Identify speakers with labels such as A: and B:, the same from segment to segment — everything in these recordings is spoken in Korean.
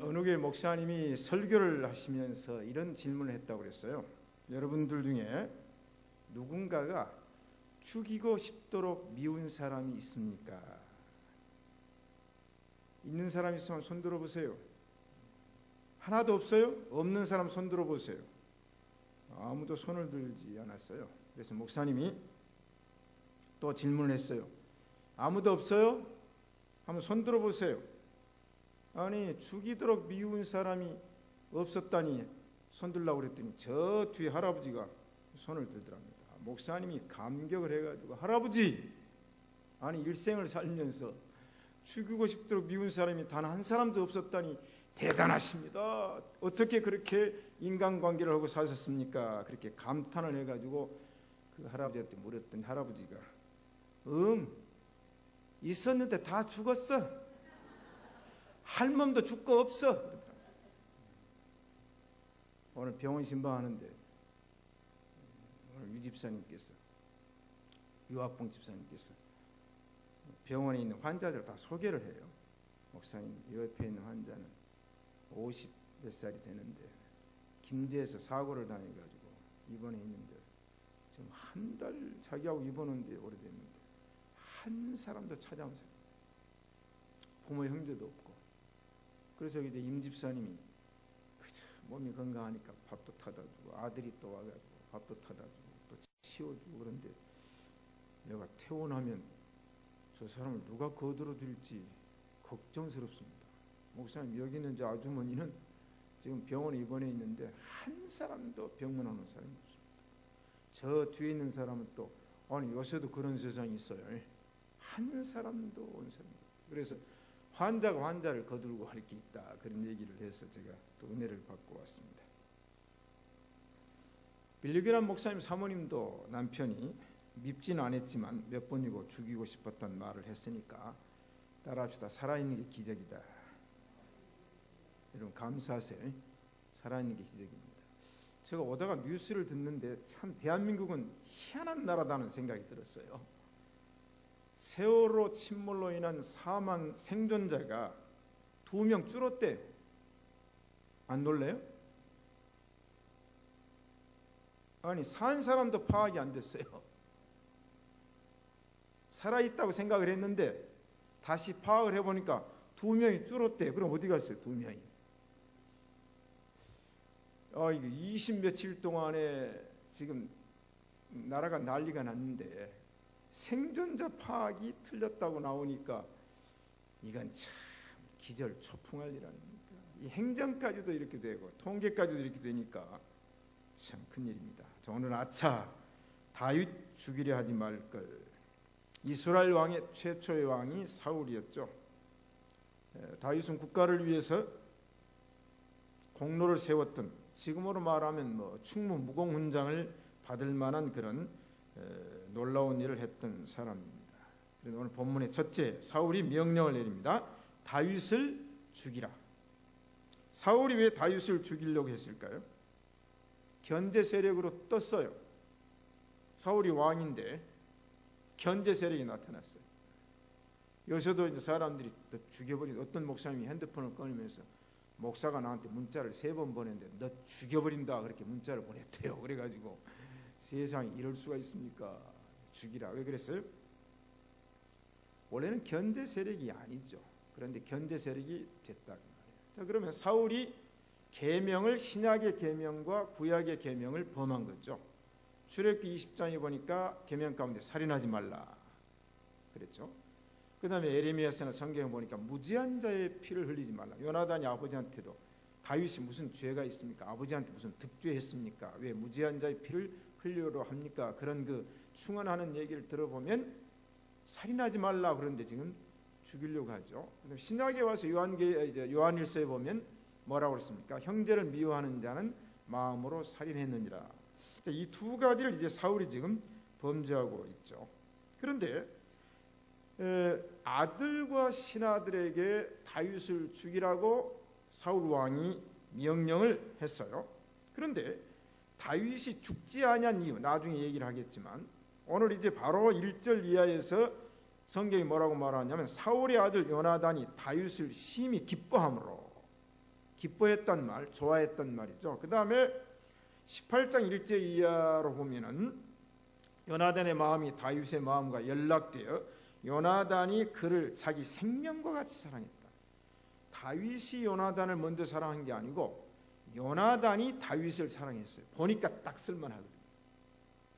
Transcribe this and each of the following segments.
A: 어느 교회 목사님이 설교를 하시면서 이런 질문을 했다고 그랬어요. 여러분들 중에 누군가가 죽이고 싶도록 미운 사람이 있습니까? 있는 사람 있으면 손 들어보세요. 하나도 없어요? 없는 사람 손 들어보세요. 아무도 손을 들지 않았어요. 그래서 목사님이 또 질문을 했어요. 아무도 없어요? 한번 손 들어보세요. 아니, 죽이도록 미운 사람이 없었다니 손 들라고 그랬더니 저 뒤에 할아버지가 손을 들더랍니다. 목사님이 감격을 해가지고, 할아버지, 아니 일생을 살면서 죽이고 싶도록 미운 사람이 단 한 사람도 없었다니 대단하십니다. 어떻게 그렇게 인간관계를 하고 사셨습니까? 그렇게 감탄을 해가지고 그 할아버지한테 물었더니 할아버지가 있었는데 다 죽었어. 할 몸도 죽고 없어. 오늘 병원 신방하는데 오늘 유 집사님께서, 유학봉 집사님께서 병원에 있는 환자들 다 소개를 해요. 목사님, 옆에 있는 환자는 50 몇 살이 되는데 김제에서 사고를 당해가지고 입원해 있는데 지금 한 달 자기하고 입원한 지 오래됐는데 한 사람도 찾아오세요. 부모 형제도 없고. 그래서 이제 임 집사님이 몸이 건강하니까 밥도 타다 주고, 아들이 또 와가지고 밥도 타다 주고 또 치워주고, 그런데 내가 퇴원하면 저 사람을 누가 거들어 줄지 걱정스럽습니다. 목사님, 여기 있는 저 아주머니는 지금 병원에 입원해 있는데 한 사람도 병문안 온 사람이 없습니다. 저 뒤에 있는 사람은 또 아니 요새도 그런 세상이 있어요. 한 사람도 온 사람이 없어요. 그래서 환자가 환자를 거들고 할 게 있다, 그런 얘기를 해서 제가 또 은혜를 받고 왔습니다. 빌리그람 목사님 사모님도 남편이 밉지는 않았지만 몇 번이고 죽이고 싶었던 말을 했으니까 따라합시다. 살아있는 게 기적이다. 여러분 감사하세요. 살아있는 게 기적입니다. 제가 오다가 뉴스를 듣는데 참 대한민국은 희한한 나라다는 생각이 들었어요. 세월호 침몰로 인한 사망 생존자가 2명 줄었대요. 안 놀래요? 아니, 산 사람도 파악이 안 됐어요. 살아있다고 생각을 했는데 다시 파악을 해보니까 2명이 줄었대요. 그럼 어디 갔어요? 2명이. 이게 20 며칠 동안에 지금 나라가 난리가 났는데 생존자 파악이 틀렸다고 나오니까 이건 참 기절초풍할 일아닙니까? 이 행정까지도 이렇게 되고 통계까지도 이렇게 되니까 참 큰일입니다. 오늘 아차, 다윗 죽이려 하지 말걸. 이스라엘 왕의 최초의 왕이 사울이었죠. 다윗은 국가를 위해서 공로를 세웠던, 지금으로 말하면 충무 무공훈장을 받을 만한 그런 놀라운 일을 했던 사람입니다. 그래서 오늘 본문의 첫째, 사울이 명령을 내립니다. 다윗을 죽이라. 사울이 왜 다윗을 죽이려고 했을까요? 견제 세력으로 떴어요. 사울이 왕인데 견제 세력이 나타났어요. 요새도 이제 사람들이 죽여버린, 어떤 목사님이 핸드폰을 꺼내면서 목사가 나한테 문자를 3번 보냈는데 너 죽여버린다, 그렇게 문자를 보냈대요. 그래가지고 세상에 이럴 수가 있습니까? 죽이라. 왜 그랬어요? 원래는 견제 세력이 아니죠. 그런데 견제 세력이 됐다. 자, 그러면 사울이 계명을, 신약의 계명과 구약의 계명을 범한 거죠. 출애굽기 20장에 보니까 계명 가운데 살인하지 말라 그랬죠. 그 다음에 에레미야서나 성경에 보니까 무지한 자의 피를 흘리지 말라. 요나단이 아버지한테도 다윗이 무슨 죄가 있습니까? 아버지한테 무슨 득죄했습니까? 왜 무지한 자의 피를 흘리려 합니까? 그런 그 충언하는 얘기를 들어보면 살인하지 말라 그런데 지금 죽이려고 하죠. 신약에 와서 요한일서에 보면 뭐라고 그랬습니까? 형제를 미워하는 자는 마음으로 살인했느니라. 이 2가지를 이제 사울이 지금 범죄하고 있죠. 그런데 아들과 신하들에게 다윗을 죽이라고 사울 왕이 명령을 했어요. 그런데 다윗이 죽지 아니한 이유, 나중에 얘기를 하겠지만 오늘 이제 바로 1절 이하에서 성경이 뭐라고 말하냐면 사울의 아들 요나단이 다윗을 심히 기뻐함으로, 기뻐했단 말, 좋아했단 말이죠. 그 다음에 18장 1절 이하로 보면은 요나단의 마음이 다윗의 마음과 연락되어 요나단이 그를 자기 생명과 같이 사랑했다. 다윗이 요나단을 먼저 사랑한 게 아니고 요나단이 다윗을 사랑했어요. 보니까 딱 쓸만하거든.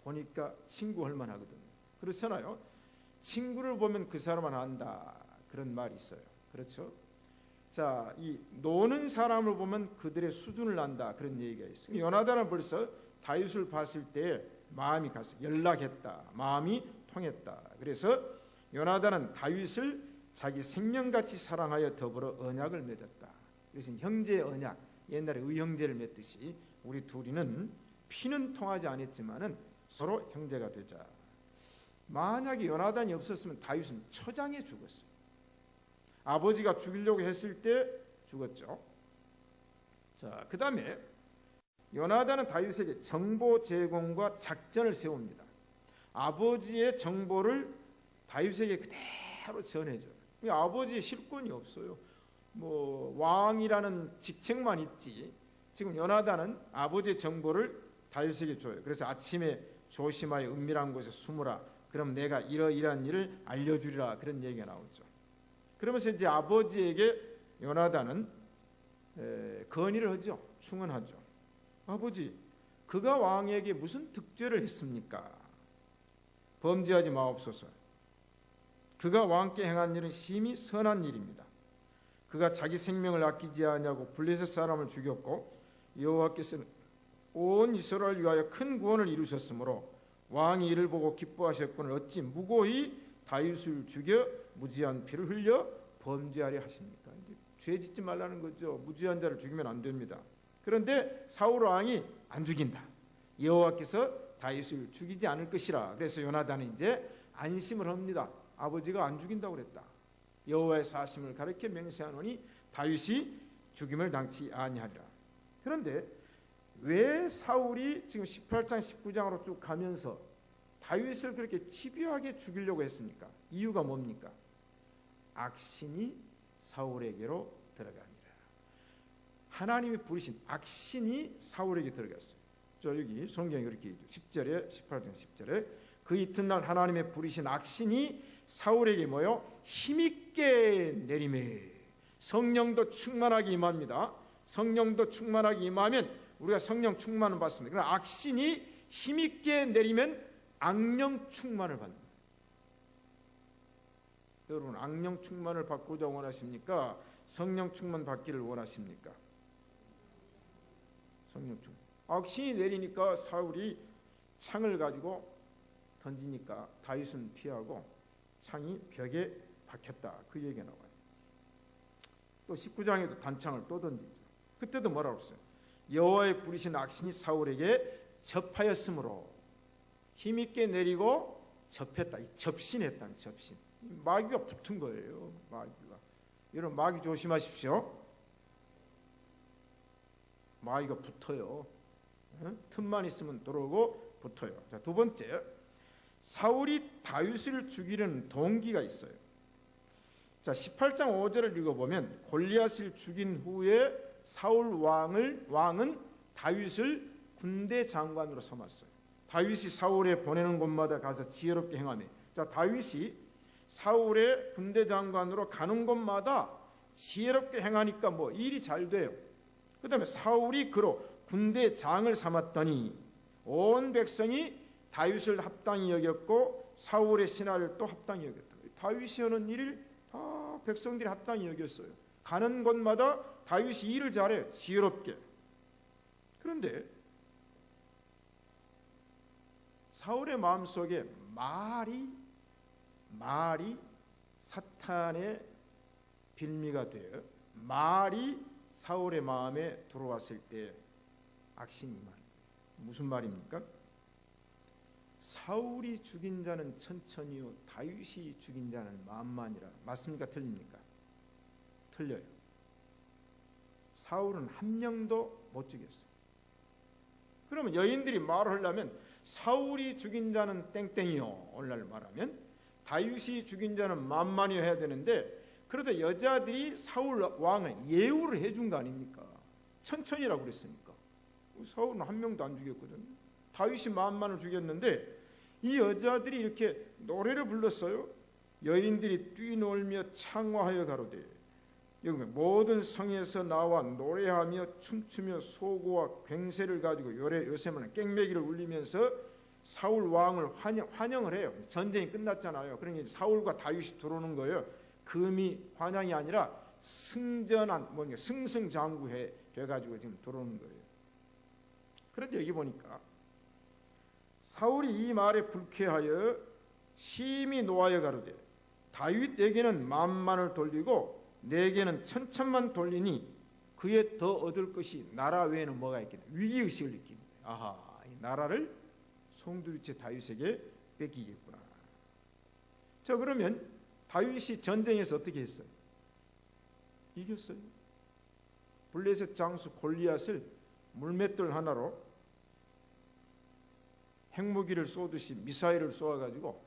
A: 보니까 친구 할 만하거든. 그렇잖아요. 친구를 보면 그 사람은 안다. 그런 말이 있어요. 그렇죠? 자, 이 노는 사람을 보면 그들의 수준을 안다. 그런 얘기가 있어요. 요나단은 벌써 다윗을 봤을 때 마음이 갔어. 연락했다. 마음이 통했다. 그래서 요나단은 다윗을 자기 생명같이 사랑하여 더불어 언약을 맺었다. 그래서 형제의 언약, 옛날에 의형제를 맺듯이 우리 둘이는 피는 통하지 않았지만은 서로 형제가 되자. 만약에 요나단이 없었으면 다윗은 초장에 죽었어요. 아버지가 죽이려고 했을 때 죽었죠. 자, 그 다음에 요나단은 다윗에게 정보 제공과 작전을 세웁니다. 아버지의 정보를 다윗에게 그대로 전해줘요. 아버지의 실권이 없어요. 뭐 왕이라는 직책만 있지. 지금 요나단은 아버지의 정보를 다윗에게 줘요. 그래서 아침에 조심하여 은밀한 곳에 숨으라. 그럼 내가 이러이러한 일을 알려주리라. 그런 얘기가 나오죠. 그러면서 이제 아버지에게 요나단은 건의를 하죠. 충언하죠. 아버지, 그가 왕에게 무슨 득죄를 했습니까? 범죄하지 마옵소서. 그가 왕께 행한 일은 심히 선한 일입니다. 그가 자기 생명을 아끼지 아니하고 블레셋 사람을 죽였고 여호와께서는 온 이스라엘 위하여 큰 구원을 이루셨으므로 왕이 이를 보고 기뻐하셨거늘 어찌 무고히 다윗을 죽여 무지한 피를 흘려 범죄하려 하십니까? 이제 죄 짓지 말라는 거죠. 무지한 자를 죽이면 안 됩니다. 그런데 사울 왕이 안 죽인다. 여호와께서 다윗을 죽이지 않을 것이라. 그래서 요나단은 이제 안심을 합니다. 아버지가 안 죽인다고 그랬다. 여호와의 사심을 가르쳐 맹세하노니 다윗이 죽임을 당치 아니하리라. 그런데 왜 사울이 지금 18장 19장으로 쭉 가면서 다윗을 그렇게 집요하게 죽이려고 했습니까? 이유가 뭡니까? 악신이 사울에게로 들어가니라. 하나님이 부르신 악신이 사울에게 들어갔어요. 저 여기 성경이 그렇게 얘기해요. 10절에 18장 10절에 그 이튿날 하나님의 부르신 악신이 사울에게 모여 힘있게 내리매. 성령도 충만하게 임합니다. 성령도 충만하게 임하면 우리가 성령 충만을 받습니다. 그러나 악신이 힘있게 내리면 악령 충만을 받습니다. 여러분, 악령 충만을 받고자 원하십니까? 성령 충만 받기를 원하십니까? 성령 충만. 악신이 내리니까 사울이 창을 가지고 던지니까 다윗은 피하고 창이 벽에 박혔다. 그 얘기가 나와요. 또 19장에도 단창을 또 던지죠. 그때도 뭐라고 했어요? 여호와의 부르신 악신이 사울에게 접하였으므로 힘있게 내리고 접했다. 이 접신했다는 접신. 마귀가 붙은 거예요. 마귀가. 여러분, 마귀 조심하십시오. 마귀가 붙어요. 틈만 있으면 들어오고 붙어요. 자, 두 번째, 사울이 다윗을 죽이려는 동기가 있어요. 자, 18장 5절을 읽어보면 골리앗을 죽인 후에 사울 왕은 다윗을 군대 장관으로 삼았어요. 다윗이 사울에 보내는 곳마다 가서 지혜롭게 행하며, 자, 다윗이 사울의 군대 장관으로 가는 곳마다 지혜롭게 행하니까 뭐 일이 잘 돼요. 그 다음에 사울이 그로 군대 장을 삼았더니 온 백성이 다윗을 합당히 여겼고 사울의 신하를 또 합당히 여겼다. 다윗이 하는 일을 다 백성들이 합당히 여겼어요. 가는 곳마다 다윗이 일을 잘해요. 지혜롭게. 그런데 사울의 마음속에 말이 사탄의 빌미가 되어 말이 사울의 마음에 들어왔을 때 악신이 말. 무슨 말입니까? 사울이 죽인 자는 천천히요 다윗이 죽인 자는 만만이라. 맞습니까? 틀립니까? 틀려요. 사울은 한 명도 못 죽였어요. 그러면 여인들이 말을 하려면 사울이 죽인 자는 땡땡이요 오늘날 말하면 다윗이 죽인 자는 만만이요 해야 되는데 그러다 여자들이 사울 왕을 예우를 해준 거 아닙니까? 천천히라고 그랬으니까. 사울은 한 명도 안 죽였거든요. 다윗이 10,000을 죽였는데 이 여자들이 이렇게 노래를 불렀어요. 여인들이 뛰놀며 창화하여 가로되, 여기 모든 성에서 나와 노래하며 춤추며 소고와 굉세를 가지고 요새는 깽매기를 울리면서 사울 왕을 환영을 해요. 전쟁이 끝났잖아요. 그러니까 사울과 다윗이 들어오는 거예요. 금이 환영이 아니라 승전한, 승승장구해 돼가지고 지금 들어오는 거예요. 그런데 여기 보니까 사울이 이 말에 불쾌하여 심히 노하여 가로되, 다윗에게는 10,000을 돌리고 내게는 1,000만 돌리니 그에 더 얻을 것이 나라 외에는 뭐가 있겠냐. 위기의식을 느끼는 거예요. 아하, 이 나라를 송두리째 다윗에게 뺏기겠구나. 자, 그러면 다윗이 전쟁에서 어떻게 했어요? 이겼어요. 블레셋 장수 골리앗을 물맷돌 하나로 핵무기를 쏘듯이 미사일을 쏘아가지고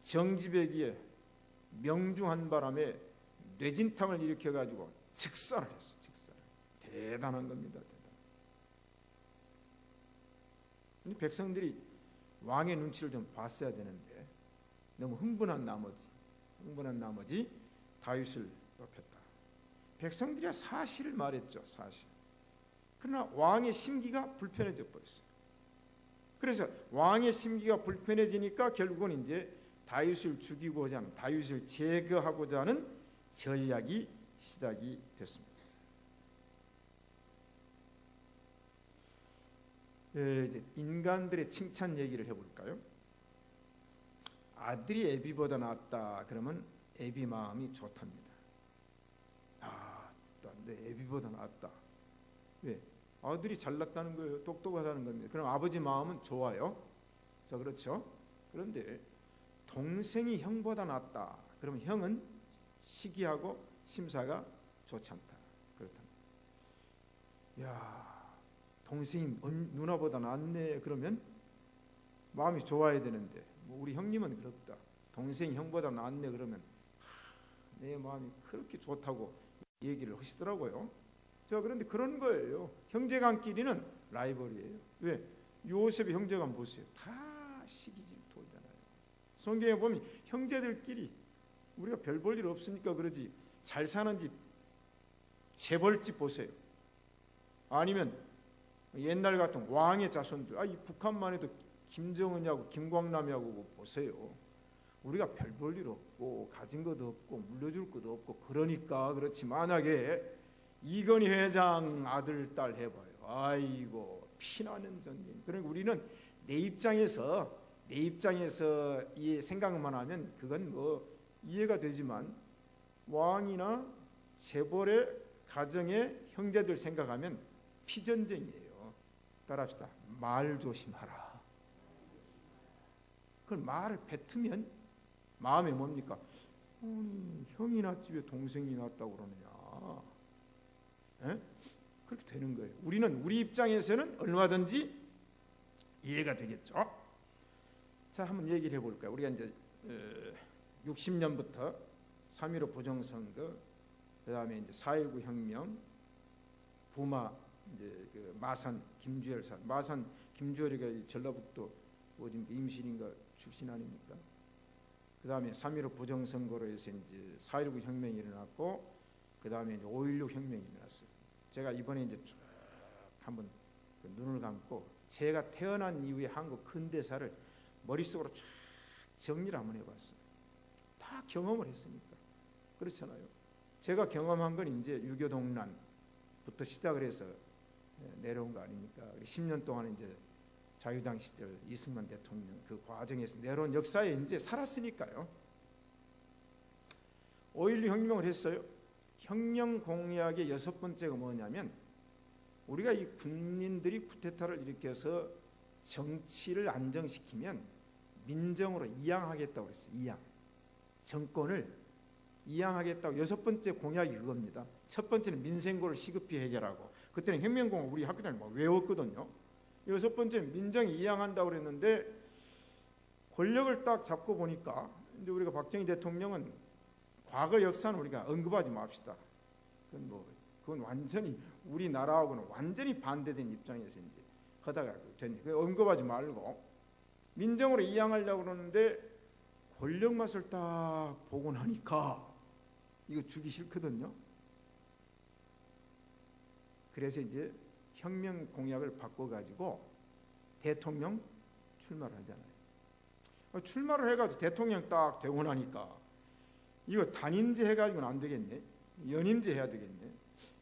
A: 정지배기에 명중한 바람에 뇌진탕을 일으켜가지고 직살을 했어요. 직살. 대단한 겁니다. 대단. 백성들이 왕의 눈치를 좀 봤어야 되는데 너무 흥분한 나머지 다윗을 높였다. 백성들이 사실을 말했죠. 사실. 그러나 왕의 심기가 불편해져 버렸어요. 그래서 왕의 심기가 불편해지니까 결국은 이제 다윗을 죽이고자 하는, 다윗을 제거하고자 하는 전략이 시작이 됐습니다. 이제 인간들의 칭찬 얘기를 해볼까요? 아들이 애비보다 낫다 그러면 애비 마음이 좋답니다. 내 애비보다 낫다. 왜? 아들이 잘났다는 거예요. 똑똑하다는 겁니다. 그럼 아버지 마음은 좋아요. 자, 그렇죠. 그런데 동생이 형보다 낫다 그러면 형은 시기하고 심사가 좋지 않다. 그렇답니다. 야, 동생이 누나보다 낫네 그러면 마음이 좋아야 되는데 우리 형님은 그렇다. 동생이 형보다 낫네 그러면 내 마음이 그렇게 좋다고 얘기를 하시더라고요. 자, 그런데 그런 거예요. 형제간끼리는 라이벌이에요. 왜? 요셉의 형제간 보세요. 다 시기질투잖아요. 성경에 보면 형제들끼리 우리가 별 볼 일 없으니까 그러지 잘 사는 집 재벌집 보세요. 아니면 옛날 같은 왕의 자손들, 이 북한만 해도 김정은이하고 김광남이하고 보세요. 우리가 별 볼 일 없고 가진 것도 없고 물려줄 것도 없고 그러니까 그렇지. 만약에 이건희 회장 아들 딸 해봐요. 아이고 피나는 전쟁. 그러니까 우리는 내 입장에서 이 생각만 하면 그건 뭐 이해가 되지만 왕이나 재벌의 가정의 형제들 생각하면 피전쟁이에요. 따라합시다. 말 조심하라. 그 말을 뱉으면 마음에 뭡니까? 형이 낫지 왜 동생이 낫다고 그러느냐. 에? 그렇게 되는 거예요. 우리는 우리 입장에서는 얼마든지 이해가 되겠죠. 자, 한번 얘기를 해볼까요? 우리가 이제 60년부터 3.15 부정선거, 그 다음에 이제 4.19 혁명, 부마 이제 그 마산 김주열사, 마산 김주열이가 전라북도 어딘가 임실인가 출신 아닙니까? 그 다음에 3.15 부정선거로 해서 이제 4.19 혁명이 일어났고, 그 다음에 이제 5.16 혁명이 일어났어요. 제가 이번에 이제 쭉 한번 그 눈을 감고 제가 태어난 이후에 한국 근대사를 머릿속으로 쫙 정리를 한번 해봤어요. 다 경험을 했으니까. 그렇잖아요. 제가 경험한 건 이제 유교동란부터 시작을 해서 내려온 거 아닙니까? 10년 동안 이제 자유당 시절 이승만 대통령 그 과정에서 내려온 역사에 이제 살았으니까요. 5.16 혁명을 했어요. 혁명 공약의 6번째가 뭐냐면 우리가 이 군민들이 쿠데타를 일으켜서 정치를 안정시키면 민정으로 이양하겠다고 했어요. 이양. 정권을 이양하겠다고 6번째 공약이 그겁니다. 첫 번째는 민생고를 시급히 해결하고, 그때는 혁명공학 우리 학교 다닐 때 외웠거든요. 6번째는 민정이 이양한다고 그랬는데 권력을 딱 잡고 보니까 이제 우리가 박정희 대통령은 과거 역사는 우리가 언급하지 맙시다. 그건 완전히 우리나라하고는 완전히 반대된 입장에서 이제 하다가 언급하지 말고 민정으로 이양하려고 그러는데 권력 맛을 딱 보고 나니까 이거 주기 싫거든요. 그래서 이제 혁명 공약을 바꿔가지고 대통령 출마를 하잖아요. 출마를 해가지고 대통령 딱 되고 나니까 이거 단임제 해가지고는 안 되겠네. 연임제 해야 되겠네.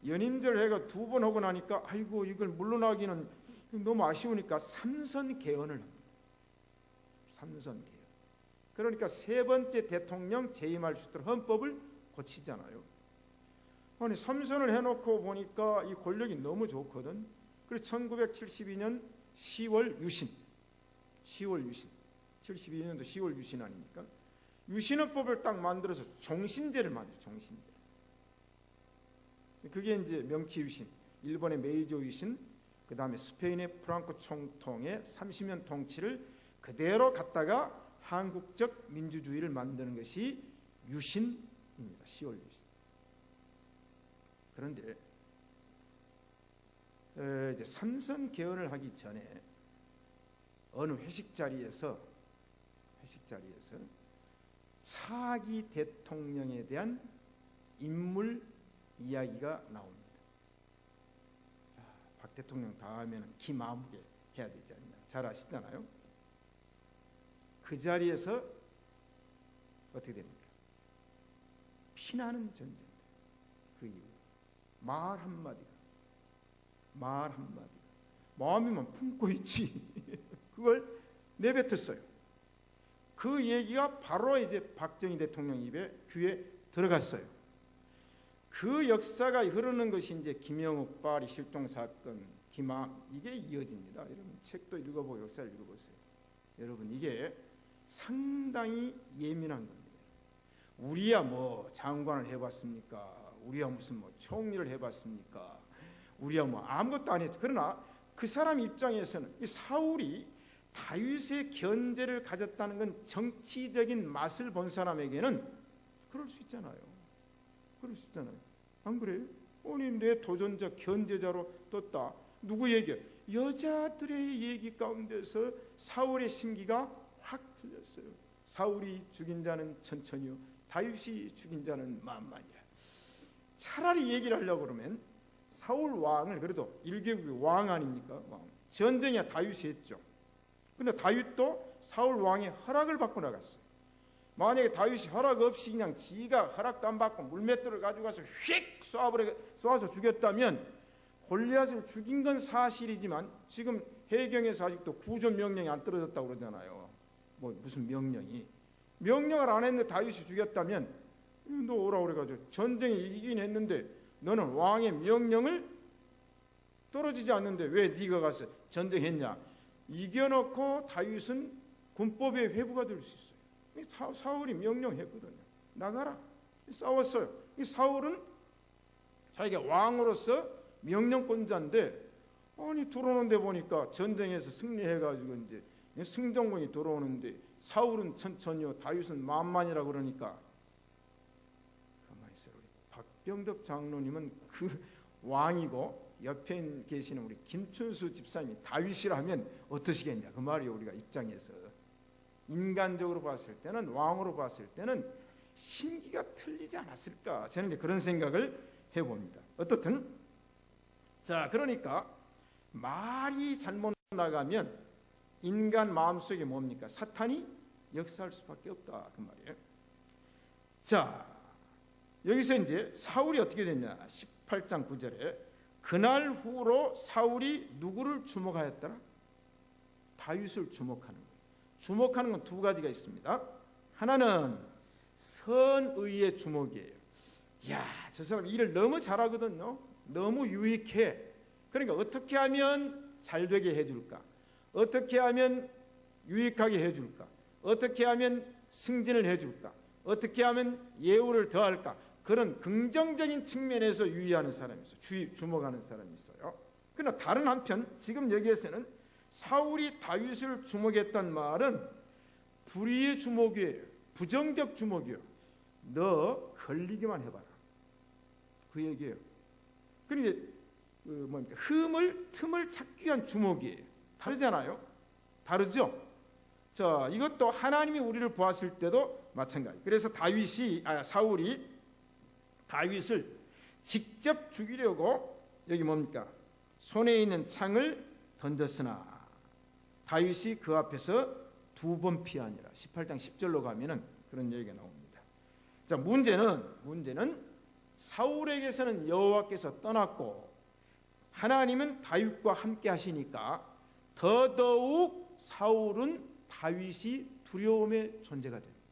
A: 연임제를 해가 2번 하고 나니까 아이고 이걸 물러나기는 너무 아쉬우니까 삼선 개헌을 합니다. 삼선 개헌. 그러니까 3번째 대통령 재임할 수 있도록 헌법을 고치잖아요. 아니 삼선을 해놓고 보니까 이 권력이 너무 좋거든. 그래서 1972년 10월 유신 72년도 10월 유신 아닙니까? 유신헌법을 딱 만들어서 종신제를 만들어요. 종신제. 그게 이제 명치 유신, 일본의 메이저 유신, 그 다음에 스페인의 프랑코 총통의 30년 통치를 그대로 갖다가 한국적 민주주의를 만드는 것이 유신입니다. 10월 유신. 그런데 이제 삼선 개헌을 하기 전에 어느 회식 자리에서 차기 대통령에 대한 인물 이야기가 나옵니다. 자, 박 대통령 다음에는 김아무개 해야 되지 않냐. 잘 아시잖아요. 그 자리에서 어떻게 됩니까? 피나는 전쟁. 그 이후 말 한마디가 마음에만 품고 있지 그걸 내뱉었어요. 그 얘기가 바로 이제 박정희 대통령 귀에 들어갔어요. 그 역사가 흐르는 것이 이제 김영욱 파리 실종 사건, 이게 이어집니다. 여러분 책도 읽어보고 역사를 읽어보세요. 여러분 이게 상당히 예민한 겁니다. 우리야 뭐 장관을 해봤습니까? 우리야 무슨 뭐 총리를 해봤습니까? 우리야 뭐 아무것도 안 했죠. 그러나 그 사람 입장에서는 이 사울이 다윗의 견제를 가졌다는 건 정치적인 맛을 본 사람에게는 그럴 수 있잖아요. 안 그래요? 아니 내 도전자 견제자로 떴다. 누구 얘기야? 여자들의 얘기 가운데서 사울의 심기가 확 틀렸어요. 사울이 죽인 자는 천천히요, 다윗이 죽인 자는 만만이야. 차라리 얘기를 하려고 그러면 사울 왕을, 그래도 일개국의 왕 아닙니까? 왕. 전쟁이야 다윗이 했죠. 근데 다윗도 사울 왕의 허락을 받고 나갔어요. 만약에 다윗이 허락 없이 그냥 지가 허락도 안 받고 물맷돌을 가지고 가서 휙 쏘아서 죽였다면 골리앗을 죽인 건 사실이지만 지금 해경에서 아직도 구조 명령이 안 떨어졌다고 그러잖아요. 뭐 무슨 명령을 안 했는데 다윗이 죽였다면 너 오라고 그래가지고 전쟁에 이기긴 했는데 너는 왕의 명령을 떨어지지 않는데 왜 네가 가서 전쟁했냐. 이겨놓고 다윗은 군법의 회부가 될 수 있어요. 사울이 명령했거든요. 나가라. 싸웠어요. 이 사울은 자기가 왕으로서 명령권자인데 아니 들어오는 데 보니까 전쟁에서 승리해가지고 이제 승정군이 들어오는데 사울은 천천히요 다윗은 만만이라 그러니까 가만히 있어요. 우리 박병덕 장로님은 그 왕이고 옆에 계시는 우리 김춘수 집사님이 다윗이라면 어떠시겠냐 그 말이에요. 우리가 입장에서 인간적으로 봤을 때는, 왕으로 봤을 때는 심기가 틀리지 않았을까, 저는 그런 생각을 해봅니다. 어떻든 자, 그러니까 말이 잘못 나가면 인간 마음속에 뭡니까? 사탄이 역사할 수밖에 없다 그 말이에요. 자, 여기서 이제 사울이 어떻게 됐냐. 18장 9절에 그날 후로 사울이 누구를 주목하였더라? 다윗을 주목하는 거예요. 주목하는 건 두 가지가 있습니다. 하나는 선의의 주목이에요. 이야, 저 사람 일을 너무 잘하거든요. 너무 유익해. 그러니까 어떻게 하면 잘 되게 해줄까? 어떻게 하면 유익하게 해줄까? 어떻게 하면 승진을 해줄까? 어떻게 하면 예우를 더할까? 그런 긍정적인 측면에서 유의하는 사람이 있어요. 주목하는 사람이 있어요. 그러나 다른 한편 지금 여기에서는 사울이 다윗을 주목했단 말은 불의의 주목이에요. 부정적 주목이에요. 너 걸리기만 해봐라. 그 얘기예요. 그런데 뭡니까? 틈을 찾기 위한 주먹이에요. 다르잖아요. 다르죠? 자, 이것도 하나님이 우리를 보았을 때도 마찬가지. 그래서 사울이 다윗을 직접 죽이려고 여기 뭡니까? 손에 있는 창을 던졌으나 다윗이 그 앞에서 2번 피하니라. 18장 10절로 가면은 그런 얘기가 나옵니다. 자, 문제는 사울에게서는 여호와께서 떠났고 하나님은 다윗과 함께 하시니까 더더욱 사울은 다윗이 두려움의 존재가 됩니다.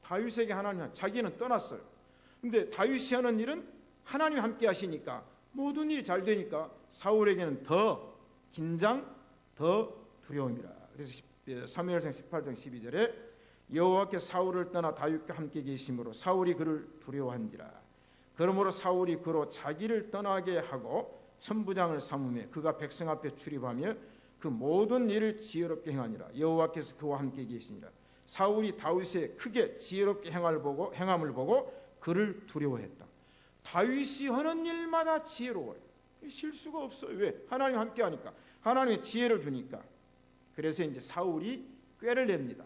A: 다윗에게 하나님, 자기는 떠났어요. 근데 다윗이 하는 일은 하나님 함께 하시니까 모든 일이 잘 되니까 사울에게는 더 긴장, 더 두려움이라. 그래서 사무엘상 18장 12절에 여호와께서 사울을 떠나 다윗과 함께 계심으로 사울이 그를 두려워한지라. 그러므로 사울이 그로 자기를 떠나게 하고 천부장을 삼으며 그가 백성 앞에 출입하며 그 모든 일을 지혜롭게 행하니라. 여호와께서 그와 함께 계시니라. 사울이 다윗의 크게 지혜롭게 행함을 보고 그를 두려워했다. 다윗이 하는 일마다 지혜로워요. 실수가 없어요. 왜? 하나님 함께 하니까. 하나님의 지혜를 주니까. 그래서 이제 사울이 꾀를 냅니다.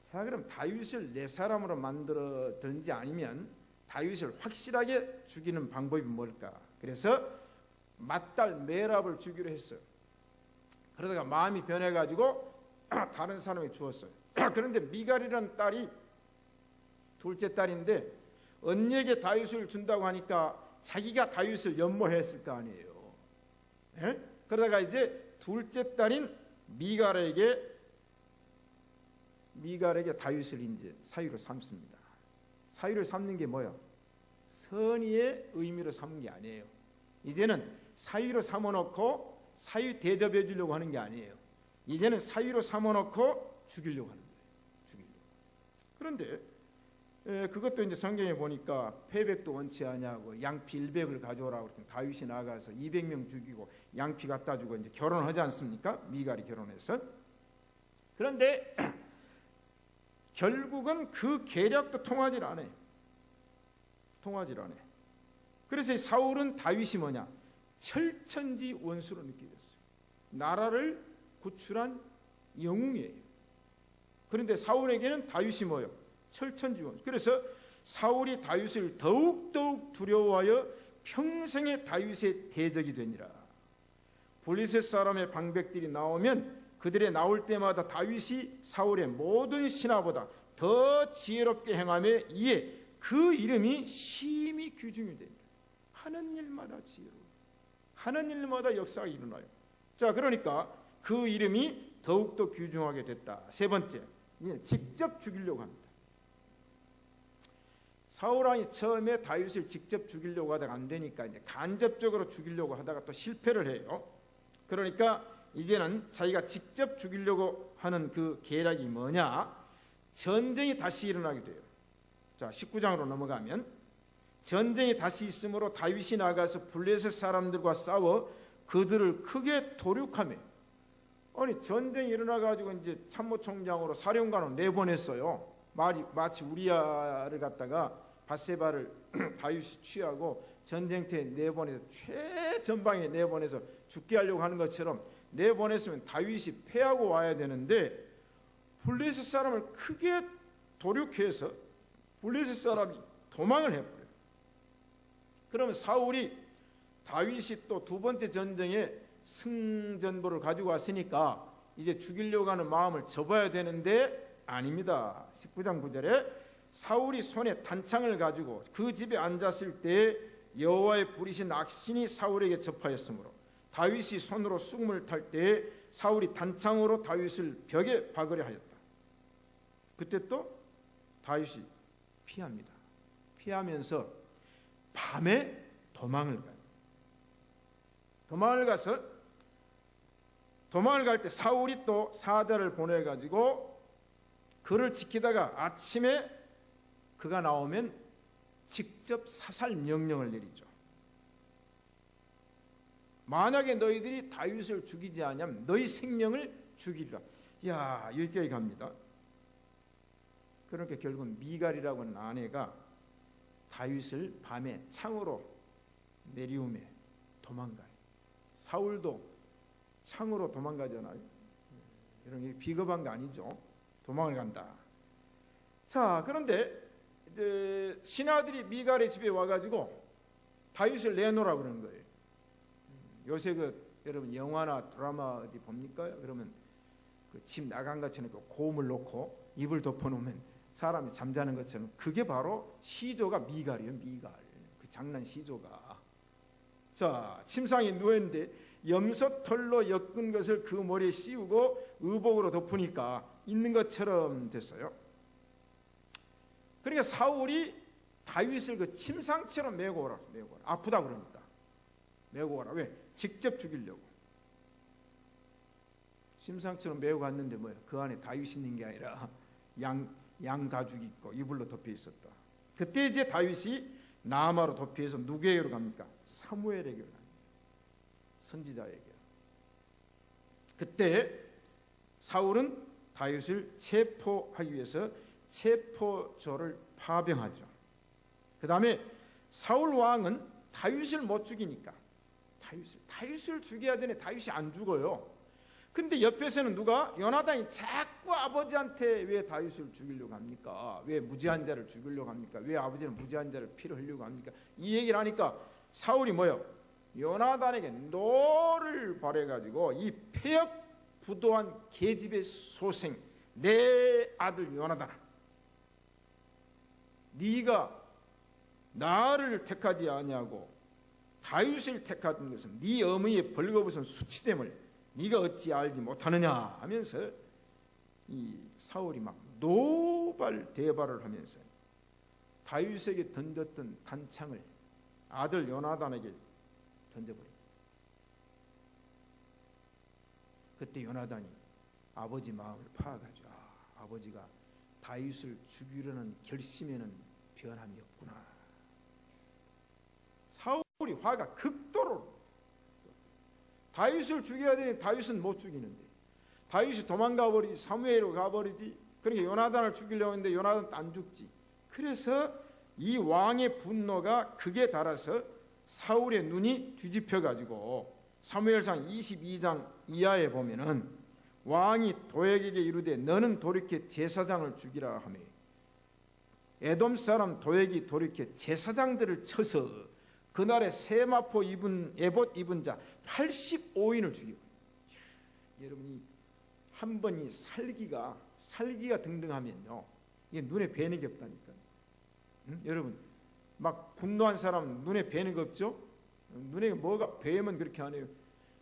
A: 자, 그럼 다윗을 내 사람으로 만들어든지 아니면 다윗을 확실하게 죽이는 방법이 뭘까? 그래서 맏딸 메랍을 주기로 했어요. 그러다가 마음이 변해가지고 다른 사람이 주었어요. 그런데 미갈이라는 딸이 둘째 딸인데 언니에게 다윗을 준다고 하니까 자기가 다윗을 연모했을 거 아니에요. 예? 그러다가 이제 둘째 딸인 미갈에게 다윗을 이제 사위로 삼습니다. 사위로 삼는 게 뭐야? 선의의 의미로 삼는 게 아니에요. 이제는 사위로 삼아놓고 사위 대접해 주려고 하는 게 아니에요. 이제는 사위로 삼아놓고 죽이려고 하는 거예요. 죽이려고. 그런데 그것도 이제 성경에 보니까 패백도 원치 않냐고 양피 100을 가져오라고 그랬더니 다윗이 나가서 200명 죽이고 양피 갖다 주고 이제 결혼하지 않습니까? 미갈이 결혼해서. 그런데 결국은 그 계략도 통하질 않아요. 그래서 사울은 다윗이 뭐냐? 철천지 원수로 느껴졌어요. 나라를 구출한 영웅이에요. 그런데 사울에게는 다윗이 뭐예요? 철천지 원수. 그래서 사울이 다윗을 더욱더욱 두려워하여 평생의 다윗의 대적이 되니라. 블레셋 사람의 방백들이 나오면 그들의 나올 때마다 다윗이 사울의 모든 신하보다 더 지혜롭게 행하며 이에 그 이름이 심히 귀중이 됩니다. 하는 일마다 지혜로워요. 하는 일마다 역사가 일어나요. 자, 그러니까 그 이름이 더욱더 귀중하게 됐다. 세 번째, 직접 죽이려고 합니다. 사울 왕이 처음에 다윗을 직접 죽이려고 하다가 안 되니까 이제 간접적으로 죽이려고 하다가 또 실패를 해요. 그러니까 이제는 자기가 직접 죽이려고 하는 그 계략이 뭐냐? 전쟁이 다시 일어나게 돼요. 자, 19장으로 넘어가면 전쟁이 다시 있으므로 다윗이 나가서 블레셋 사람들과 싸워 그들을 크게 도륙하며, 아니 전쟁이 일어나가지고 이제 참모총장으로 사령관을 내보냈어요. 마치 우리아를 갖다가 밧세바를 다윗이 취하고 전쟁터에 내보내서 최전방에 내보내서 죽게 하려고 하는 것처럼 내보냈으면 다윗이 패하고 와야 되는데 블레셋 사람을 크게 도륙해서 블레셋 사람이 도망을 해버려요. 그러면 사울이 다윗이 또 두 번째 전쟁에 승전보를 가지고 왔으니까 이제 죽이려고 하는 마음을 접어야 되는데 아닙니다. 19장 9절에 사울이 손에 단창을 가지고 그 집에 앉았을 때 여호와의 부리신 악신이 사울에게 접하였으므로 다윗이 손으로 수금을 탈 때 사울이 단창으로 다윗을 벽에 박으려 하였다. 그때 또 다윗이 피합니다. 피하면서 밤에 도망을 가요. 도망을 갈 때 사울이 또 사자를 보내가지고 그를 지키다가 아침에 그가 나오면 직접 사살 명령을 내리죠. 만약에 너희들이 다윗을 죽이지 않으면 너희 생명을 죽이리라. 이야, 여기까지 갑니다. 그러니까 결국은 미갈이라고 하는 아내가 다윗을 밤에 창으로 내리우매 도망가요. 사울도 창으로 도망가잖아요. 이런 게 비겁한 거 아니죠. 도망을 간다. 자, 그런데 이제 신하들이 미갈의 집에 와가지고 다윗을 내놓으라 그러는 거예요. 요새 여러분 영화나 드라마 어디 봅니까? 그러면 그 집 나간 것처럼 고음을 놓고 입을 덮어놓으면 사람이 잠자는 것처럼, 그게 바로 시조가 미갈이에요. 미갈. 그 장난 시조가. 자, 침상에 누웠는데 염소털로 엮은 것을 그 머리에 씌우고 의복으로 덮으니까 있는 것처럼 됐어요. 그러니까 사울이 다윗을 그 침상처럼 메고 오라. 아프다 그럽니다. 메고 오라. 왜? 직접 죽이려고. 침상처럼 메고 갔는데 뭐야? 그 안에 다윗이 있는 게 아니라 양 가죽이 있고 이불로 덮여 있었다. 그때 이제 다윗이 나아마로 도피해서 누구에게로 갑니까? 사무엘에게로 갑니다. 선지자에게. 그때 사울은 다윗을 체포하기 위해서 체포조를 파병하죠. 그 다음에 사울 왕은 다윗을 못 죽이니까 다윗을 죽여야 되네. 다윗이 안 죽어요. 근데 옆에서는 누가? 요나단이 자꾸 아버지한테 왜 다윗을 죽이려고 합니까? 왜 무지한 자를 죽이려고 합니까? 왜 아버지는 무지한 자를 피를 흘리려고 합니까? 이 얘기를 하니까 사울이 뭐요? 요나단에게 노를 발해가지고 이 폐역 부도한 계집의 소생 내 아들 요나단아, 네가 나를 택하지 아니하고 다윗을 택하던 것은 네 어머니의 벌거벗은 수치됨을 네가 어찌 알지 못하느냐 하면서 이 사울이 막 노발대발을 하면서 다윗에게 던졌던 단창을 아들 요나단에게 던져버립니다. 그때 요나단이 아버지 마음을 파악하죠. 아버지가 다윗을 죽이려는 결심에는 변함이 없구나. 사울이 화가 극도로, 다윗을 죽여야 되니 다윗은 못 죽이는데 다윗이 도망가 버리지, 사무엘로 가버리지. 그러니까 요나단을 죽이려고 했는데 요나단도 안 죽지. 그래서 이 왕의 분노가 극에 달아서 사울의 눈이 뒤집혀가지고 사무엘상 22장 이하에 보면은 왕이 도액에게 이르되 너는 돌이켜 제사장을 죽이라 하며 에돔 사람 도액이 돌이켜 제사장들을 쳐서 그날에 세마포 입은 에봇 입은 자 85인을 죽이고. 여러분이 한 번 이 살기가 등등하면요 이게 눈에 뵈는 게 없다니까. 여러분 막 분노한 사람 눈에 뵈는 거 없죠? 눈에 뭐가 뵈면 그렇게 안 해요.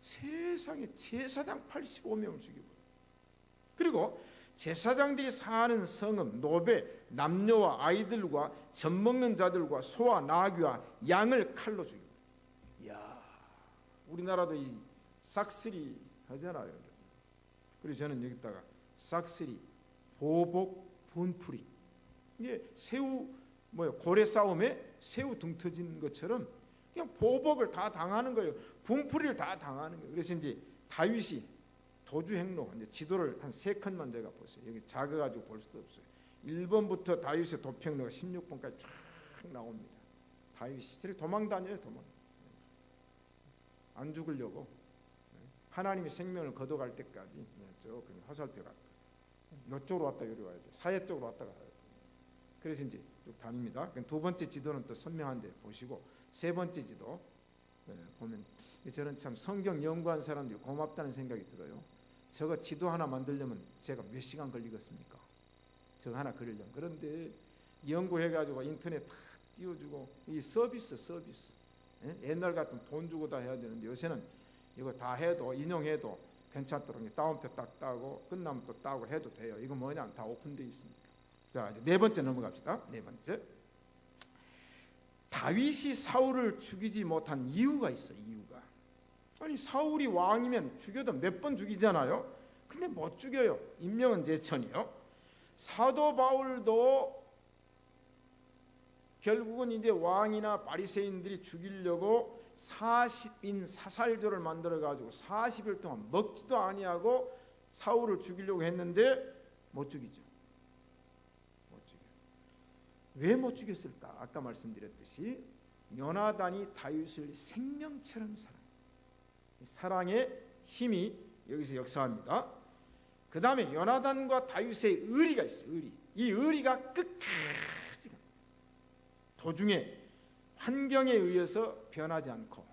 A: 세상에 제사장 85명을 죽이고, 그리고 제사장들이 사는 성읍 노베 남녀와 아이들과 젖 먹는 자들과 소와 나귀와 양을 칼로 죽이고. 이야, 우리나라도 이 싹쓸이 하잖아요. 그래서 저는 여기다가 싹쓸이, 보복, 분풀이, 이게 새우 고래 싸움에 새우 등 터진 것처럼 그냥 보복을 다 당하는 거예요. 분풀이를 다 당하는 거예요. 그래서 이제 다윗이 도주행로, 이제 지도를 한 3칸만 제가 보세요. 여기 작아가지고 볼 수도 없어요. 1번부터 다윗의 도평로가 16번까지 쫙 나옵니다. 다윗이 저렇게 도망 다녀요. 안 죽으려고 하나님이 생명을 거둬갈 때까지 쭉 화살표 갔다, 이쪽으로 왔다 여기 와야 돼, 사해 쪽으로 왔다 가야 돼. 그래서 이제 쭉 다닙니다. 두 번째 지도는 또 선명한데 보시고, 세 번째 지도 보면 저는 참 성경 연구한 사람들이 고맙다는 생각이 들어요. 저거 지도 하나 만들려면 제가 몇 시간 걸리겠습니까? 저거 하나 그리려면. 그런데 연구해가지고 인터넷 탁 띄워주고, 이 서비스 옛날 같으면 돈 주고 다 해야 되는데 요새는 이거 다 해도, 인용해도 괜찮도록 다운표 딱 따고 끝나면 또 따고 해도 돼요. 이거 뭐냐, 다 오픈되어 있으니까. 자, 이제 네 번째 넘어갑시다. 네 번째, 다윗이 사울을 죽이지 못한 이유가 있어. 이유가, 아니 사울이 왕이면 죽여도 몇 번 죽이잖아요. 근데 못 죽여요. 인명은 제천이요. 사도 바울도 결국은 이제 왕이나 바리새인들이 죽이려고 40인 사살조를 만들어 가지고 40일 동안 먹지도 아니하고 사울을 죽이려고 했는데 못 죽이죠. 못 왜 못 죽였을까? 아까 말씀드렸듯이 요나단이 다윗을 생명처럼 사랑의 힘이 여기서 역사합니다. 그 다음에 요나단과 다윗의 의리가 있어요. 이 의리가 끝까지 도중에 환경에 의해서 변하지 않고,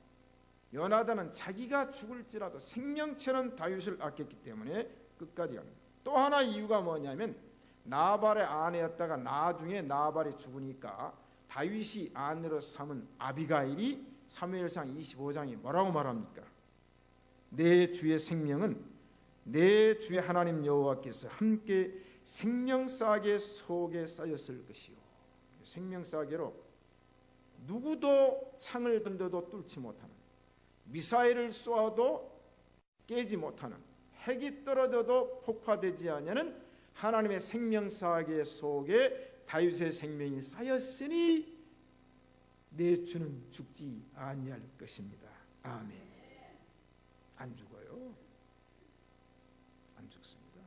A: 요나단은 자기가 죽을지라도 생명처럼 다윗을 아꼈기 때문에 끝까지 갑니다. 또 하나 이유가 뭐냐면 나발의 아내였다가 나중에 나발이 죽으니까 다윗이 아내로 삼은 아비가일이 사무엘상 25장에 뭐라고 말합니까? 내 주의 생명은 내 주의 하나님 여호와께서 함께 생명싸개 속에 쌓였을 것이요. 생명싸개로 누구도 창을 던져도 뚫지 못하는, 미사일을 쏘아도 깨지 못하는, 핵이 떨어져도 폭파되지 않는 하나님의 생명싸개 속에 다윗의 생명이 쌓였으니 내 주는 죽지 아니할 것입니다. 아멘. 안 죽어요. 안 죽습니다.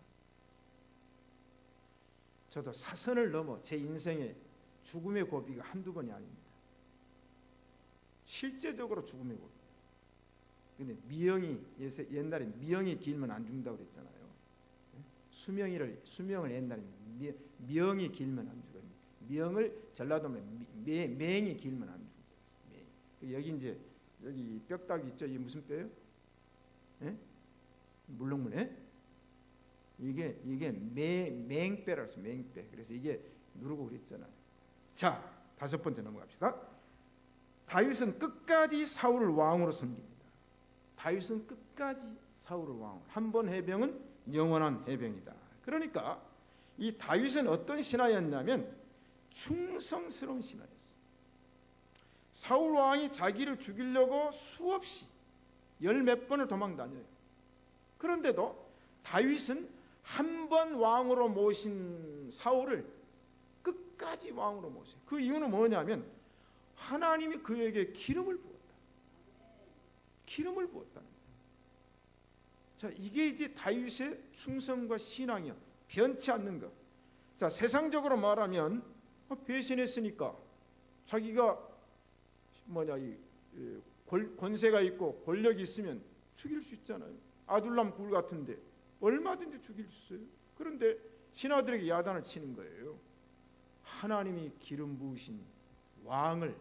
A: 저도 사선을 넘어 제 인생에 죽음의 고비가 한두 번이 아닙니다. 실제적으로 죽음의 고비. 근데 옛날에 미영이 길면 안 죽는다고 그랬잖아요. 수명을 옛날에 미영이 길면 안 죽어요. 미영을 전라도면 맹이 길면 안 죽어요. 여기 이제 여기 뼈다귀 있죠? 이게 무슨 뼈예요? 예? 물렁물에 이게 맹뼈라고 해서 맹뼈. 그래서 이게 누르고 그랬잖아요. 자, 5번째 넘어갑시다. 다윗은 끝까지 사울을 왕으로 섬깁니다. 다윗은 끝까지 사울을 왕으로. 한 번 해병은 영원한 해병이다. 그러니까 이 다윗은 어떤 신하였냐면 충성스러운 신하였어요. 사울 왕이 자기를 죽이려고 수없이 열 몇 번을 도망 다녀요. 그런데도 다윗은 한 번 왕으로 모신 사울을 끝까지 왕으로 모셔요. 그 이유는 뭐냐면 하나님이 그에게 기름을 부었다. 기름을 부었다는 거예요. 자, 이게 이제 다윗의 충성과 신앙이야. 변치 않는 것. 자, 세상적으로 말하면 배신했으니까 자기가 권세가 있고 권력이 있으면 죽일 수 있잖아요. 아둘람 굴 같은데 얼마든지 죽일 수 있어요. 그런데 신하들에게 야단을 치는 거예요. 하나님이 기름 부으신 왕을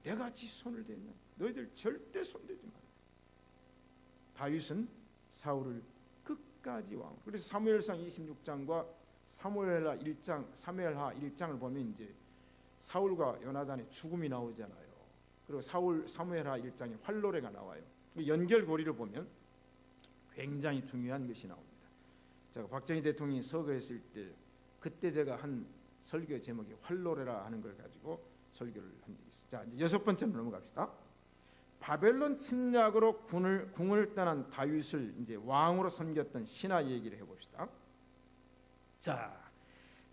A: 내같이 손을 대면 너희들 절대 손대지 마라. 다윗은 사울을 끝까지 왕. 그래서 사무엘상 26장과 사무엘하 1장을 보면 이제 사울과 요나단의 죽음이 나오잖아요. 그리고 사무엘하 1장에 활노래가 나와요. 연결고리를 보면 굉장히 중요한 것이 나옵니다. 제가 박정희 대통령이 서거했을 때 그때 제가 한 설교 제목이 활노래라 하는 걸 가지고 설교를 한 적이 있어요. 자, 이제 6번째로 넘어갑시다. 바벨론 침략으로 궁을 떠난 다윗을 이제 왕으로 섬겼던 신하 얘기를 해봅시다. 자,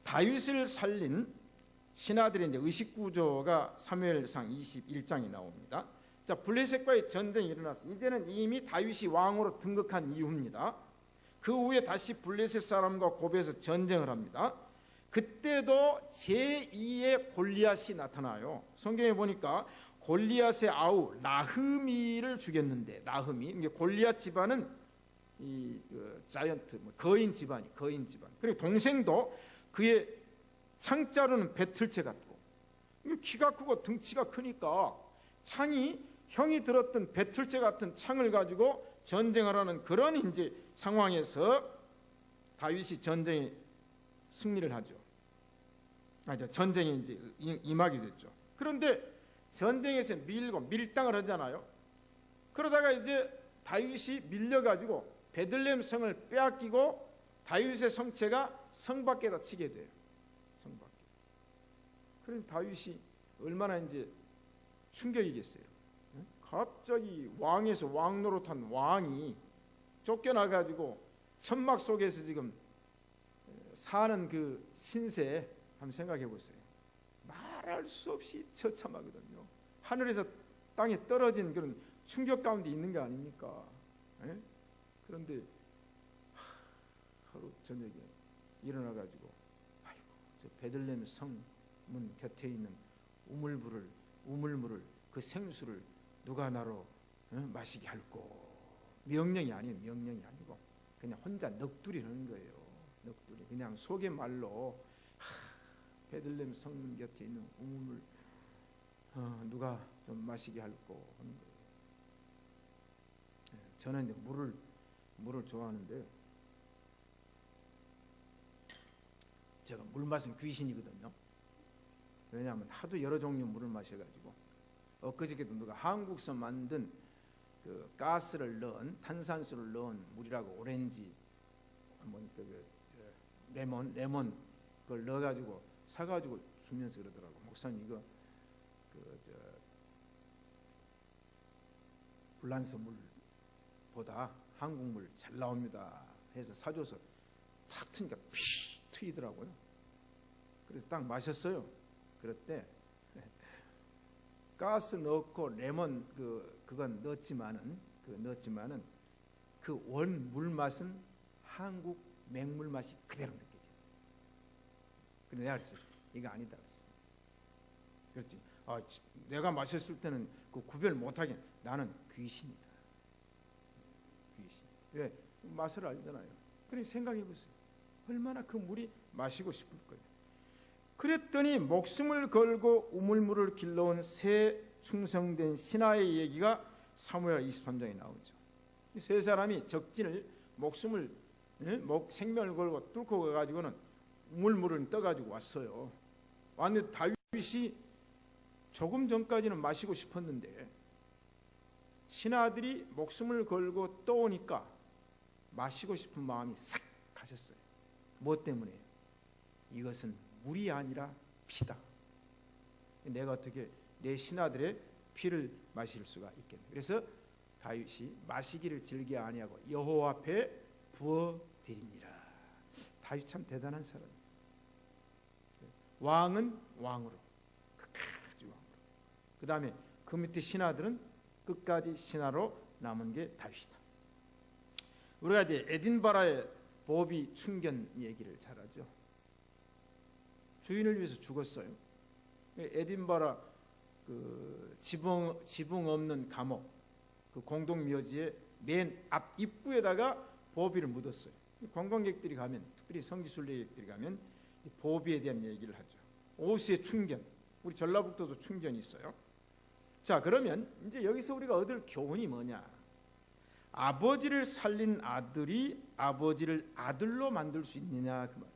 A: 다윗을 살린 신하들의 이제 의식 구조가 사무엘상 21장이 나옵니다. 자, 블레셋과의 전쟁이 일어났어요. 이제는 이미 다윗이 왕으로 등극한 이후입니다. 그 후에 다시 블레셋 사람과 고베에서 전쟁을 합니다. 그때도 제2의 골리앗이 나타나요. 성경에 보니까 골리앗의 아우 나흐미를 죽였는데, 나흐미, 이게 골리앗 집안은 자이언트, 거인 집안. 그리고 동생도 그의 창자루는 배틀채 같고, 키가 크고 등치가 크니까 창이 형이 들었던 배틀채 같은 창을 가지고 전쟁을 하는 그런 이제 상황에서 다윗이 전쟁에 승리를 하죠. 전쟁에 이제 임하게 됐죠. 그런데 전쟁에서 밀당을 하잖아요. 그러다가 이제 다윗이 밀려가지고 베들레헴 성을 빼앗기고 다윗의 성체가 성 밖에다 치게 돼요. 성 밖에. 그럼 다윗이 얼마나 이제 충격이겠어요. 갑자기 왕에서 왕 노릇한 왕이 쫓겨나가지고 천막 속에서 지금 사는 그 신세 한번 생각해 보세요. 말할 수 없이 처참하거든요. 하늘에서 땅에 떨어진 그런 충격 가운데 있는 거 아닙니까? 그런데 하루 저녁에 일어나가지고 아이고 저 베들레헴 성 문 곁에 있는 우물물을 그 생수를 누가 나로 마시게 할꼬. 명령이 아니에요. 명령이 아니고 그냥 혼자 넋두리 하는 거예요. 넋두리. 그냥 속의 말로 베들레헴 성문 곁에 있는 우물물 누가 좀 마시게 할꼬 하는 거예요. 저는 이제 물을 좋아하는데 제가 물 마시면 귀신이거든요. 왜냐하면 하도 여러 종류 물을 마셔가지고 엊그저께도 누가 한국서 만든 그 가스를 넣은 탄산수를 넣은 물이라고 오렌지 레몬 그걸 넣어가지고 사가지고 주면서 그러더라고. 목사님 이거 불란서 물보다 한국 물 잘 나옵니다 해서 사줘서 탁 트니까 피 트이더라고요. 그래서 딱 마셨어요. 그럴 때 가스 넣고 레몬 그건 넣었지만은 그 원 물 맛은 한국 맹물 맛이 그대로 느껴져요. 그래서 내가 그랬어요. 이거 아니다 그랬어. 그렇지. 내가 마셨을 때는 그 구별 못하게 나는 귀신이다. 귀신. 왜? 맛을 알잖아요. 그래 생각해 보세요. 얼마나 그 물이 마시고 싶을 거예요. 그랬더니 목숨을 걸고 우물물을 길러온 새 충성된 신하의 얘기가 사무엘 23장에 나오죠. 세 사람이 적진을 목숨을 생명을 걸고 뚫고 가가지고는 우물물을 떠가지고 왔어요. 왔는데 다윗이 조금 전까지는 마시고 싶었는데 신하들이 목숨을 걸고 떠오니까 마시고 싶은 마음이 싹 가셨어요. 뭐 때문에? 이것은 물이 아니라 피다. 내가 어떻게 내 신하들의 피를 마실 수가 있겠냐. 그래서 다윗이 마시기를 즐겨 아니하고 여호와 앞에 부어 드리니라. 다윗 참 대단한 사람. 왕은 왕으로, 끝까지 왕으로. 그 다음에 그 밑에 신하들은 끝까지 신하로 남은 게 다윗이다. 우리가 이제 에딘바라의 보비 충견 얘기를 잘 하죠. 주인을 위해서 죽었어요. 에딘바라 그 지붕 없는 감옥 그 공동묘지의 맨 앞 입구에다가 보비를 묻었어요. 관광객들이 가면, 특별히 성지순례객들이 가면 보비에 대한 얘기를 하죠. 오수의 충견, 우리 전라북도도 충견이 있어요. 자, 그러면 이제 여기서 우리가 얻을 교훈이 뭐냐? 아버지를 살린 아들이 아버지를 아들로 만들 수 있느냐 그 말.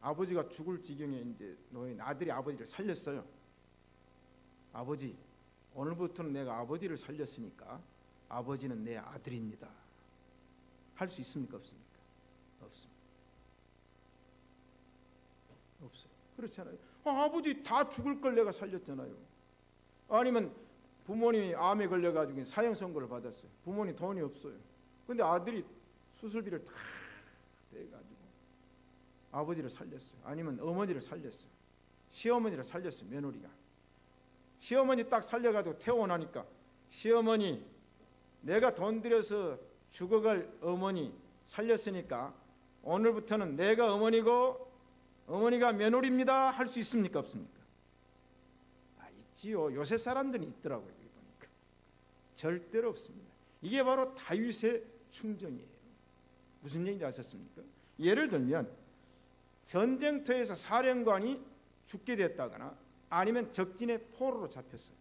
A: 아버지가 죽을 지경에 이제 놓인 아들이 아버지를 살렸어요. 아버지, 오늘부터는 내가 아버지를 살렸으니까 아버지는 내 아들입니다. 할 수 있습니까? 없습니까? 없습니다. 없어요. 그렇잖아요. 아버지 다 죽을 걸 내가 살렸잖아요. 아니면 부모님이 암에 걸려가지고 사형 선고를 받았어요. 부모님 돈이 없어요. 근데 아들이 수술비를 다 내가지고 아버지를 살렸어요. 아니면 어머니를 살렸어요. 시어머니를 살렸어요. 며느리가. 시어머니 딱 살려가지고 태어나니까 시어머니 내가 돈 들여서 죽어갈 어머니 살렸으니까 오늘부터는 내가 어머니고 어머니가 며느리입니다. 할 수 있습니까? 없습니까? 있지요. 요새 사람들은 있더라고요. 여기 보니까. 절대로 없습니다. 이게 바로 다윗의 충정이에요. 무슨 얘기인지 아셨습니까? 예를 들면 전쟁터에서 사령관이 죽게 됐다거나 아니면 적진의 포로로 잡혔어요.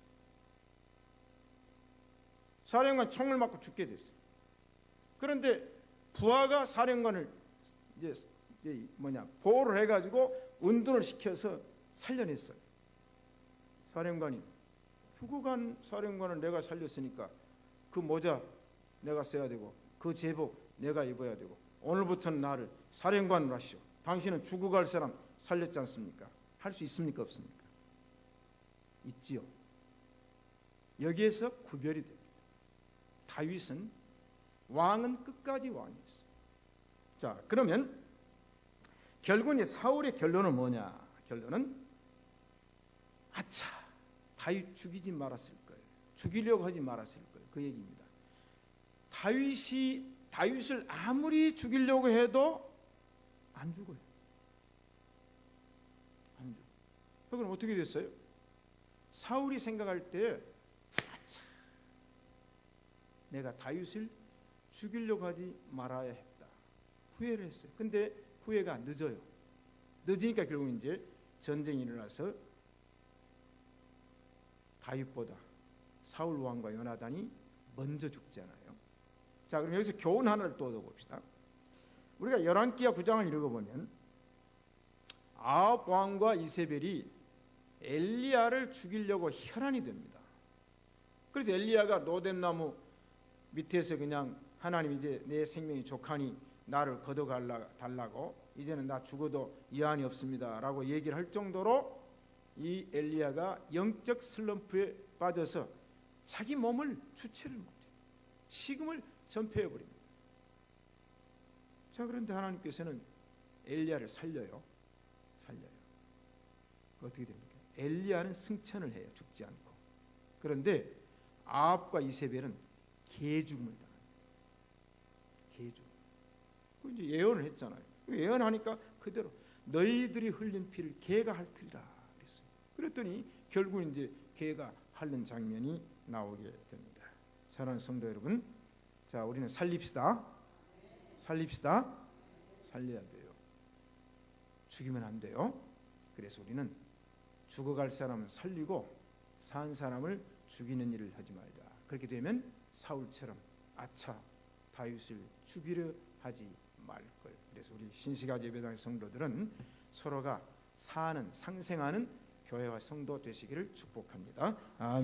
A: 사령관 총을 맞고 죽게 됐어요. 그런데 부하가 사령관을 보호를 해가지고 운동을 시켜서 살려냈어요. 사령관이 죽어간 사령관을 내가 살렸으니까 그 모자 내가 써야 되고 그 제복 내가 입어야 되고 오늘부터는 나를 사령관으로 하시오. 당신은 죽어갈 사람 살렸지 않습니까? 할 수 있습니까? 없습니까? 있지요. 여기에서 구별이 됩니다. 다윗은 왕은 끝까지 왕이었어요. 자, 그러면 결국 이제 사울의 결론은 뭐냐? 결론은 아차, 다윗 죽이지 말았을 거예요. 죽이려고 하지 말았을 거예요. 그 얘기입니다. 다윗을 아무리 죽이려고 해도 안 죽어요. 안 죽어. 그럼 어떻게 됐어요? 사울이 생각할 때 아차, 내가 다윗을 죽이려고 하지 말아야 했다. 후회를 했어요. 근데 후회가 늦어요. 늦으니까 결국 이제 전쟁이 일어나서 다윗보다 사울 왕과 요나단이 먼저 죽잖아요. 자, 그럼 여기서 교훈 하나를 또 얻어봅시다. 우리가 열왕기하 9장을 읽어보면 아합 왕과 이세벨이 엘리야를 죽이려고 혈안이 됩니다. 그래서 엘리야가 노뎀나무 밑에서 그냥 하나님 이제 내 생명이 족하니 나를 걷어달라고 이제는 나 죽어도 이한이 없습니다 라고 얘기를 할 정도로 이 엘리야가 영적 슬럼프에 빠져서 자기 몸을 주체를 못해요. 식음을 전폐해버립니다. 자, 그런데 하나님께서는 엘리야를 살려요. 어떻게 됩니까? 엘리야는 승천을 해요. 죽지 않고. 그런데 아합과 이세벨은 개죽음을 당합니다. 개죽음. 그 이제 예언을 했잖아요. 예언하니까 그대로 너희들이 흘린 피를 개가 핥으리라 그랬어요. 그랬더니 결국 이제 개가 핥는 장면이 나오게 됩니다. 사랑하는 성도 여러분, 자, 우리는 살립시다. 살려야 돼요. 죽이면 안 돼요. 그래서 우리는 죽어갈 사람은 살리고 산 사람을 죽이는 일을 하지 말자. 그렇게 되면 사울처럼 아차, 다윗을 죽이려 하지 말걸. 그래서 우리 신시가 예배당의 성도들은 서로가 사는, 상생하는 교회와 성도 되시기를 축복합니다. 아멘.